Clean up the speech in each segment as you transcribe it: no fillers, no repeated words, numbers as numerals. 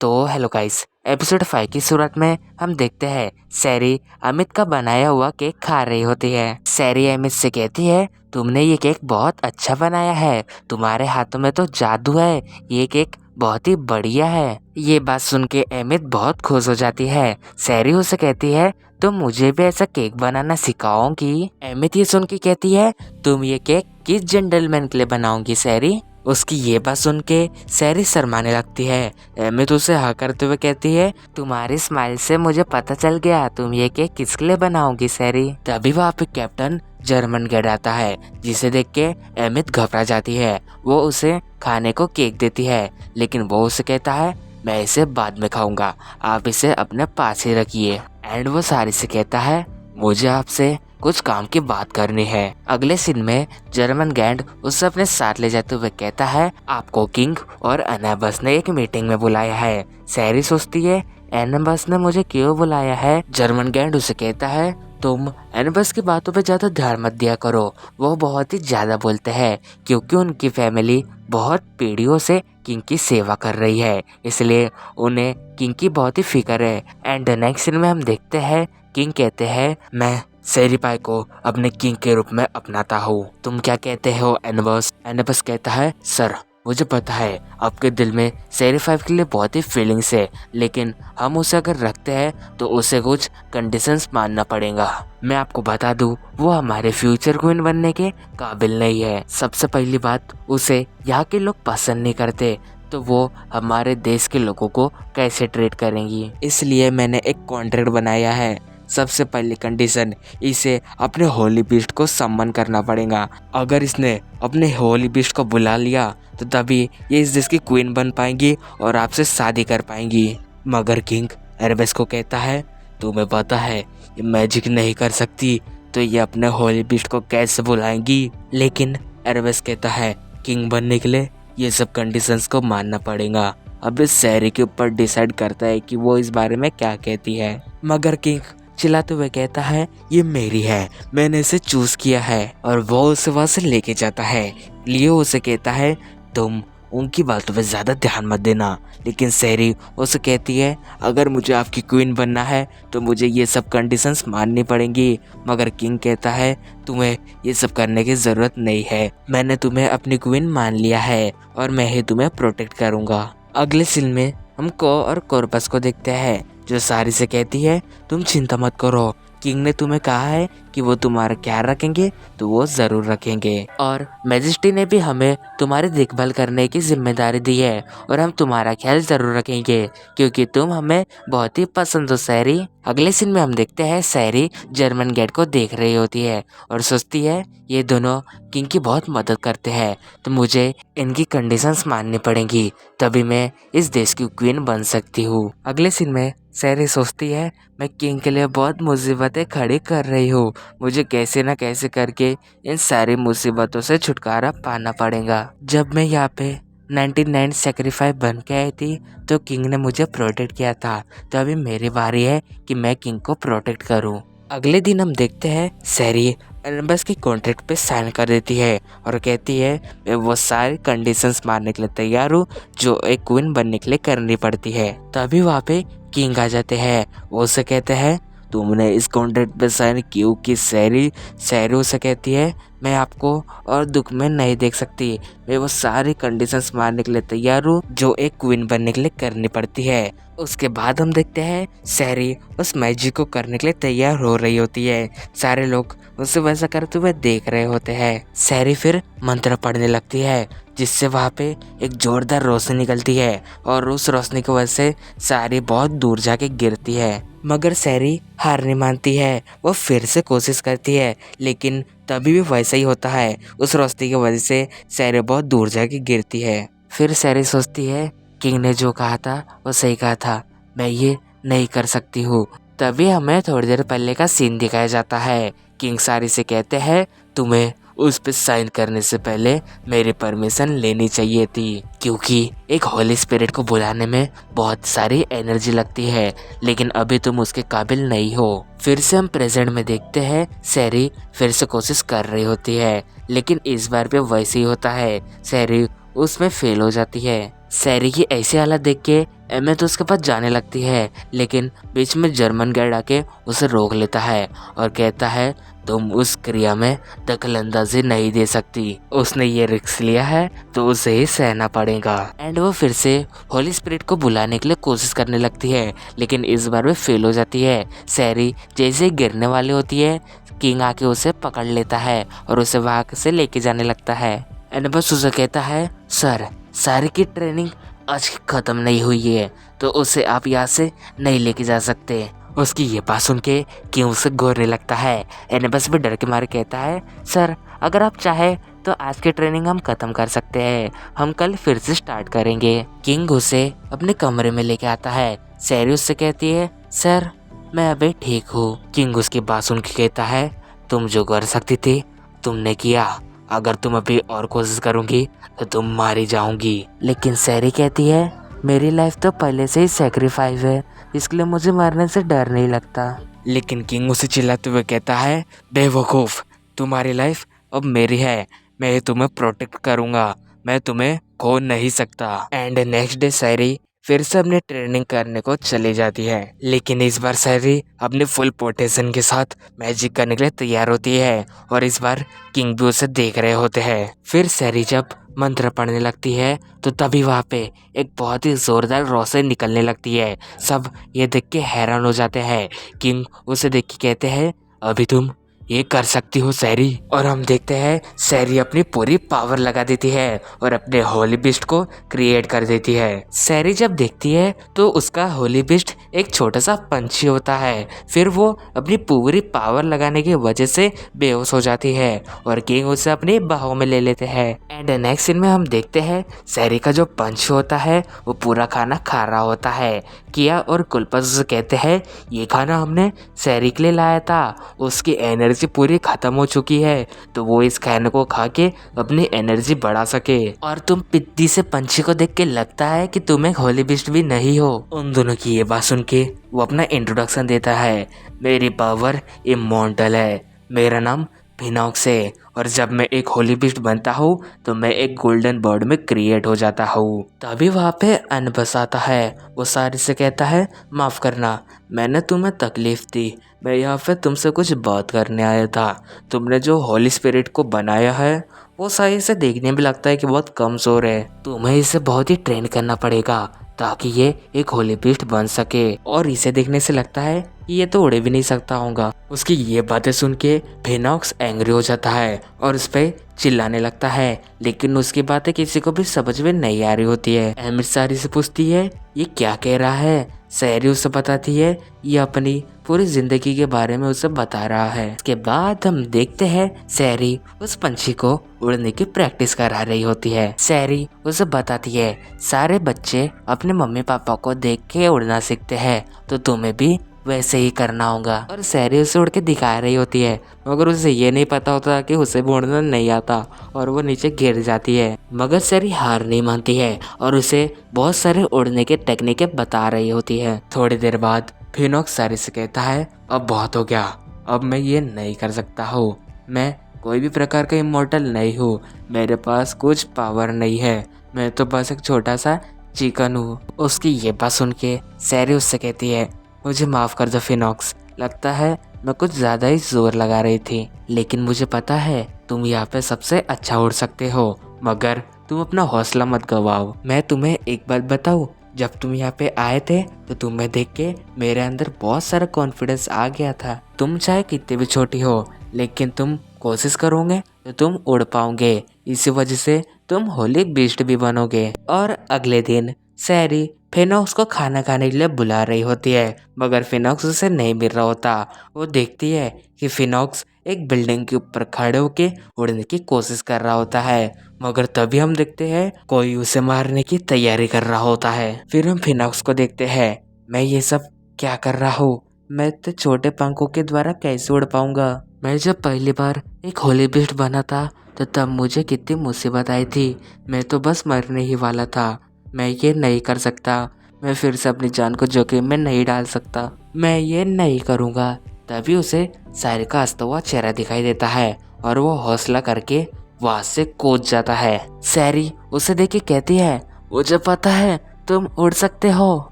तो hello guys, episode 5 की शुरुआत में हम देखते हैं सैरी अमित का बनाया हुआ केक खा रही होती है। सैरी अमित से कहती है, तुमने ये केक बहुत अच्छा बनाया है, तुम्हारे हाथों में तो जादू है, ये केक बहुत ही बढ़िया है। ये बात सुन के अमित बहुत खुश हो जाती है। सैरी उसे कहती है, तुम मुझे भी ऐसा केक बनाना सिखाओगी। अमित ये सुन के कहती है, तुम ये केक किस जेंटलमैन के लिए बनाओगी सैरी। उसकी ये बात सुन के सैरी शर्माने लगती है। अमित उसे हाँ करते हुए कहती है, तुम्हारी स्माइल से मुझे पता चल गया तुम ये केक किसके लिए बनाओगी सैरी। तभी वहाँ पे कैप्टन जर्मन गेट आता है, जिसे देख के अमित घबरा जाती है। वो उसे खाने को केक देती है, लेकिन वो उसे कहता है, मैं इसे बाद में खाऊंगा, आप इसे अपने पास ही रखिए। एंड वो सारी से कहता है, मुझे आपसे कुछ काम की बात करनी है। अगले सीन में जर्मन गैंड उसे अपने साथ ले जाते हुए कहता है, आपको किंग और अनाबस ने एक मीटिंग में बुलाया है। सैरी सोचती है, अनाबस ने मुझे क्यों बुलाया है। जर्मन गैंड उसे कहता है, तुम अनाबस की बातों पे ज्यादा ध्यान मत दिया करो, वो बहुत ही ज्यादा बोलते हैं, क्योंकि उनकी फैमिली बहुत पीढ़ियों से किंग की सेवा कर रही है, इसलिए उन्हें किंग की बहुत ही फिक्र है। एंड नेक्स्ट सीन में हम देखते हैं किंग कहते हैं, मैं सैरी पाई को अपने किंग के रूप में अपनाता हूँ, तुम क्या कहते हो एनाबस। एनाबस कहता है, सर मुझे पता है आपके दिल में सैरी फाइव के लिए बहुत ही फीलिंग्स है, लेकिन हम उसे अगर रखते हैं तो उसे कुछ कंडीशंस मानना पड़ेगा। मैं आपको बता दूं, वो हमारे फ्यूचर क्वीन बनने के काबिल नहीं है। सबसे पहली बात, उसे यहाँ के लोग पसंद नहीं करते, तो वो हमारे देश के लोगों को कैसे ट्रीट करेंगी। इसलिए मैंने एक कॉन्ट्रैक्ट बनाया है। सबसे पहली कंडीशन, इसे अपने होली बीस्ट को सम्मान करना पड़ेगा। अगर इसने अपने होली बीस्ट को बुला लिया तो तभी ये इस देश की क्वीन बन पाएंगी और आपसे शादी कर पाएंगी। मगर किंग एरबेस को कहता है, तुम्हें पता है ये मैजिक नहीं कर सकती, तो ये अपने होली बीस्ट को कैसे बुलाएंगी। लेकिन एरबेस कहता है, किंग बनने के लिए ये सब कंडीशंस को मानना पड़ेगा। अब इस सैरी के ऊपर डिसाइड करता है कि वो इस बारे में क्या कहती है। मगर किंग चिल्लाते हुए कहता है, ये मेरी है, मैंने इसे चूज किया है। और वो उसे वहां से लेके जाता है। लियो उसे कहता है, तुम उनकी बातों पे ज्यादा ध्यान मत देना। लेकिन सैरी उसे कहती है, अगर मुझे आपकी क्वीन बनना है तो मुझे ये सब कंडीशंस माननी पड़ेंगी। मगर किंग कहता है, तुम्हें ये सब करने की जरूरत नहीं है, मैंने तुम्हें अपनी क्वीन मान लिया है और मैं ही तुम्हें प्रोटेक्ट करूंगा। अगले सीन में हम को और कॉर्पस को देखते हैं, जो सारी से कहती है, तुम चिंता मत करो, किंग ने तुम्हें कहा है कि वो तुम्हारा ख्याल रखेंगे तो वो जरूर रखेंगे। और मैजेस्टी ने भी हमें तुम्हारी देखभाल करने की जिम्मेदारी दी है और हम तुम्हारा ख्याल जरूर रखेंगे, क्योंकि तुम हमें बहुत ही पसंद हो सैरी। अगले सीन में हम देखते हैं सैरी जर्मन गेट को देख रही होती है और सोचती है, ये दोनों किंग की बहुत मदद करते हैं, तो मुझे इनकी कंडीशंस माननी पड़ेंगी, तभी मैं इस देश की क्वीन बन सकती हूँ। अगले सीन में सैरी सोचती है, मैं किंग के लिए बहुत मुसीबतें खड़ी कर रही हूँ, मुझे कैसे न कैसे करके इन सारी मुसीबतों से छुटकारा पाना पड़ेगा। जब मैं यहाँ पे 99 सेक्रीफाइस बन के आई थी तो किंग ने मुझे प्रोटेक्ट किया था, तो अभी मेरी बारी है कि मैं किंग को प्रोटेक्ट करूँ। अगले दिन हम देखते हैं सैरी एनाबस के कॉन्ट्रैक्ट पे साइन कर देती है और कहती है, मैं वो सारी कंडीशंस मानने के लिए तैयार हूँ जो एक क्वीन बनने के लिए करनी पड़ती है। तभी वहाँ पे किंग आ जाते हैं। वो उसे कहते हैं, तुमने इस कॉन्ट्रैक्ट पे साइन क्यों की सैरी। सैरी उसे कहती है, मैं आपको और दुख में नहीं देख सकती, मैं वो सारी कंडीशंस मानने के लिए तैयार हूँ जो एक क्वीन बनने के लिए करनी पड़ती है। उसके बाद हम देखते हैं सैरी उस मैजिक को करने के लिए तैयार हो रही होती है। सारे लोग उसे वैसा करते हुए देख रहे होते हैं। सैरी फिर मंत्र पढ़ने लगती है, जिससे वहाँ पे एक जोरदार रोशनी निकलती है और उस रोशनी की वजह से सारी बहुत दूर जाके गिरती है। मगर सैरी हार नहीं मानती है, वो फिर से कोशिश करती है, लेकिन तभी भी वैसा ही होता है। उस रोशनी की वजह से सैरी बहुत दूर जाके गिरती है। फिर सैरी सोचती है, किंग ने जो कहा था वो सही कहा था, मैं ये नहीं कर सकती हूँ। तभी हमें थोड़ी देर पहले का सीन दिखाया जाता है। किंग सारी से कहते हैं, तुम्हें उस पे साइन करने से पहले मेरी परमिशन लेनी चाहिए थी, क्योंकि एक होली स्पिरिट को बुलाने में बहुत सारी एनर्जी लगती है, लेकिन अभी तुम उसके काबिल नहीं हो। फिर से हम प्रेजेंट में देखते हैं सैरी फिर से कोशिश कर रही होती है, लेकिन इस बार भी वैसे ही होता है, सैरी उसमें फेल हो जाती है। सैरी की ऐसी हालत देख के एमित उसके पास जाने लगती है, लेकिन बीच में जर्मन गार्ड आके उसे रोक लेता है और कहता है तुम उस क्रिया में दखलंदाजी नहीं दे सकती। उसने ये रिस्क लिया है तो उसे ही सहना पड़ेगा। एंड वो फिर से होली स्पिरिट को बुलाने के लिए कोशिश करने लगती है, लेकिन इस बार वो फेल हो जाती है। सैरी जैसे ही गिरने वाली होती है, किंग आके उसे पकड़ लेता है और उसे वहां से लेके जाने लगता है। एंड बस उसे कहता है सर, सैरी की ट्रेनिंग आज खत्म नहीं हुई है तो उसे आप यहाँ से नहीं लेके जा सकते। उसकी ये बात सुन के किंग उसे घूरने लगता है। एनिबस भी डर के मारे कहता है सर, अगर आप चाहे तो आज की ट्रेनिंग हम खत्म कर सकते हैं, हम कल फिर से स्टार्ट करेंगे। किंग उसे अपने कमरे में लेके आता है। सैरी उससे कहती है सर, मैं अभी ठीक हूँ। किंग उसकी बात सुन के कहता है तुम जो कर सकती थी तुमने किया, अगर तुम अभी और कोशिश करूंगी तो तुम मारी जाऊंगी। लेकिन सैरी कहती है मेरी लाइफ तो पहले से ही सेक्रीफाइस है, इसलिए मुझे मरने से डर नहीं लगता। लेकिन किंग उसे चिल्लाते हुए कहता है बेवकूफ, तुम्हारी लाइफ अब मेरी है, मैं तुम्हें प्रोटेक्ट करूंगा, मैं तुम्हें खो नहीं सकता। एंड नेक्स्ट डे सैरी फिर से अपनी ट्रेनिंग करने को चली जाती है, लेकिन इस बार सैरी अपने फुल पोटेंशियल के साथ मैजिक करने के लिए तैयार होती है और इस बार किंग भी उसे देख रहे होते हैं। फिर सैरी जब मंत्र पढ़ने लगती है तो तभी वहाँ पे एक बहुत ही जोरदार रोशनी निकलने लगती है। सब ये देख के हैरान हो जाते हैं। किंग उसे देख के कहते हैं अभी तुम ये कर सकती हो सैरी। और हम देखते हैं सैरी अपनी पूरी पावर लगा देती है और अपने होली बिस्ट को क्रिएट कर देती है। सैरी जब देखती है तो उसका होली बिस्ट एक छोटा सा पंछी होता है। फिर वो अपनी पूरी पावर लगाने की वजह से बेहोश हो जाती है और किंग उसे अपनी बाहों में ले लेते हैं। एंड नेक्स्ट सीन में हम देखते हैं सैरी का जो पंछी होता है वो पूरा खाना खा रहा होता है। किया और कुलपस उसे कहते हैं ये खाना हमने सैरी के लिए लाया था, उसकी एनर्जी पूरी खत्म हो चुकी है तो वो इस खाने को खा के अपनी एनर्जी बढ़ा सके। और तुम पिद्दी से पंछी को देख के लगता है कि तुम एक होली बिस्ट भी नहीं हो। उन दोनों की ये बात सुन के वो अपना इंट्रोडक्शन देता है मेरी पावर इमॉर्टल है, मेरा नाम फिनॉक्स है और जब मैं एक होली बिस्ट बनता हूँ तो मैं एक गोल्डन बर्ड में क्रिएट हो जाता हूँ। तभी वहाँ पे अनबस आता है। वो सारी से कहता है माफ़ करना, मैंने तुम्हें तकलीफ दी, मैं यहाँ पे तुमसे कुछ बात करने आया था। तुमने जो होली स्पिरिट को बनाया है वो सही से देखने में लगता है कि बहुत कमज़ोर है, तुम्हें इसे बहुत ही ट्रेन करना पड़ेगा ताकि ये एक होली बिस्ट बन सके। और इसे देखने से लगता है कि ये तो उड़ भी नहीं सकता होगा। उसकी ये बातें सुन के फिनॉक्स एंग्री हो जाता है और उस पर चिल्लाने लगता है, लेकिन उसकी बातें किसी को भी समझ में नहीं आ रही होती है। अमित सारी से पूछती है ये क्या कह रहा है। सैरी उसे बताती है ये अपनी पूरी जिंदगी के बारे में उसे बता रहा है। इसके बाद हम देखते हैं सैरी उस पंछी को उड़ने की प्रैक्टिस करा रही होती है। सैरी उसे बताती है सारे बच्चे अपने मम्मी पापा को देख के उड़ना सीखते हैं तो तुम्हें भी वैसे ही करना होगा। और सैरी उसे उड़ के दिखा रही होती है, मगर उसे ये नहीं पता होता कि उसे भी उड़ना नहीं आता और वो नीचे गिर जाती है। मगर सैरी हार नहीं मानती है और उसे बहुत सारे उड़ने के टेक्निकें बता रही होती है। थोड़ी देर बाद फिनॉक्स सैरी से कहता है अब बहुत हो गया, अब मैं ये नहीं कर सकता हूँ, मैं कोई भी प्रकार का इमॉर्टल नहीं हूँ, मेरे पास कुछ पावर नहीं है, मैं तो बस एक छोटा सा चिकन हूँ। उसकी ये बात सुन के सैरी उससे कहती है मुझे माफ़ कर दो फिनॉक्स, लगता है मैं कुछ ज़्यादा ही जोर लगा रही थी, लेकिन मुझे पता है तुम यहाँ पे सबसे अच्छा उड़ सकते हो, मगर तुम अपना हौसला मत गवाओ। मैं तुम्हें एक बात बताऊँ, जब तुम यहाँ पे आए थे तो तुम्हें देख के मेरे अंदर बहुत सारा कॉन्फिडेंस आ गया था। तुम चाहे कितनी भी छोटी हो लेकिन तुम कोशिश करोगे तो तुम उड़ पाओगे, इसी वजह से तुम होली बीस्ट भी बनोगे। और अगले दिन सैरी फिनॉक्स को खाना खाने के लिए बुला रही होती है, मगर फिनॉक्स उसे नहीं मिल रहा होता। वो देखती है कि फिनॉक्स एक बिल्डिंग के ऊपर खड़े होके उड़ने की कोशिश कर रहा होता है, मगर तभी हम देखते हैं कोई उसे मारने की तैयारी कर रहा होता है। फिर हम फिनॉक्स को देखते हैं, मैं ये सब क्या कर रहा हूँ, मैं तो छोटे पंखों के द्वारा कैसे उड़ पाऊंगा। मैं जब पहली बार एक होली बिस्ट बना था तो तब मुझे कितनी मुसीबत आई थी, मैं तो बस मरने ही वाला था, मैं ये नहीं कर सकता, मैं फिर से अपनी जान को जोखिम में नहीं डाल सकता, मैं ये नहीं करूँगा। तभी उसे सैरी का हंसता हुआ चेहरा दिखाई देता है और वो हौसला करके वहाँ से कूद जाता है। सैरी उसे देख के कहती है मुझे पता है तुम उड़ सकते हो।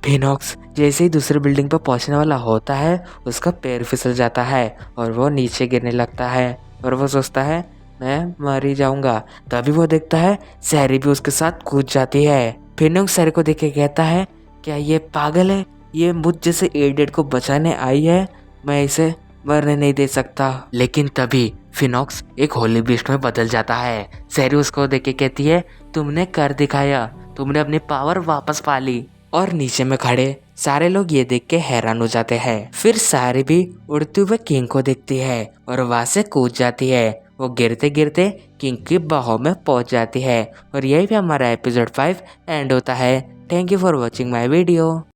फिनॉक्स जैसे ही दूसरी बिल्डिंग पर पहुंचने वाला होता है उसका पैर फिसल जाता है और वो नीचे गिरने लगता है और वो सोचता है मैं मर ही जाऊंगा। तभी वो देखता है सैरी भी उसके साथ कूद जाती है। फिनॉक्स सैरी को देख के कहता है क्या ये पागल है, ये मुझ जैसे एडेड को बचाने आई है, मैं इसे मरने नहीं दे सकता। लेकिन तभी फिनॉक्स एक होली बीस्ट में बदल जाता है। सैरी उसको देख के कहती है तुमने कर दिखाया, तुमने अपनी पावर वापस पा ली। और नीचे में खड़े सारे लोग ये देख के हैरान हो जाते हैं। फिर सारी भी उड़ते हुए किंग को देखती है और वहां से कूद जाती है। वो गिरते गिरते किंग की बाहों में पहुंच जाती है और यही भी हमारा एपिसोड 5 एंड होता है। Thank you for watching my video.